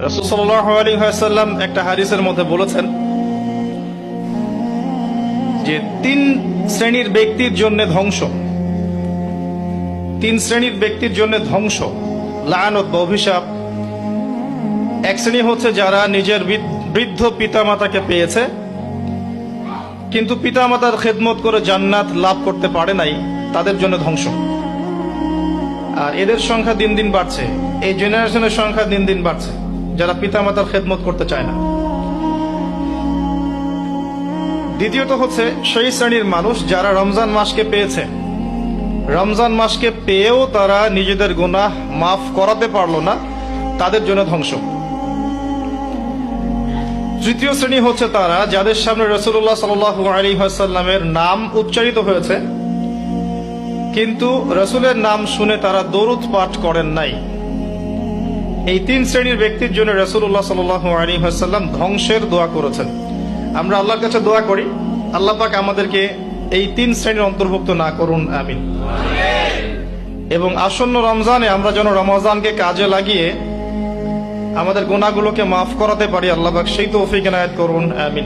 রাসূল সাল্লাল্লাহু আলাইহি ওয়াসাল্লাম একটা হাদিসের মধ্যে বলেছেন যে তিন শ্রেণীর ব্যক্তির জন্য ধ্বংস, তিন শ্রেণীর ব্যক্তির জন্য ধ্বংস, লাআনত বা অভিশাপ। এক শ্রেণী হচ্ছে যারা নিজের বৃদ্ধ পিতামাতাকে পেয়েছে কিন্তু পিতামাতার খেদমত করে জান্নাত লাভ করতে পারে নাই, তাদের জন্য ধ্বংস। আর এদের সংখ্যা দিন দিন বাড়ছে, এই জেনারেশনের সংখ্যা দিন দিন বাড়ছে যারা পিতামাতার খেদমত করতে চায় না। দ্বিতীয়ত হচ্ছে সেই শ্রেণীর মানুষ যারা রমজান মাসকে পেয়েছে, রমজান মাসকে পেয়েও তারা নিজেদের গুনাহ মাফ করাতে পারলো না, তাদের জন্য ধ্বংস। তৃতীয় শ্রেণী হচ্ছে তারা যাদের সামনে রাসূলুল্লাহ সাল্লাল্লাহু আলাইহি ওয়াসাল্লামের নাম উচ্চারিত হয়েছে কিন্তু রাসূলের নাম শুনে তারা দরুদ পাঠ করেন নাই। এই তিন শ্রেণীর ব্যক্তির জন্য রাসূলুল্লাহ সাল্লাল্লাহু আলাইহি ওয়াসাল্লাম ধ্বংসের দোয়া করেছেন। আমরা আল্লাহর কাছে দোয়া করি, আল্লাহ পাক আমাদেরকে এই তিন শ্রেণীর অন্তর্ভুক্ত না করুন, আমিন। এবং আসন্ন রমজানে আমরা যেন রমজানকে কাজে লাগিয়ে আমাদের গুনাহগুলোকে মাফ করাতে পারি, আল্লাহ পাক সেই তৌফিক এনায়েত করুন, আমিন।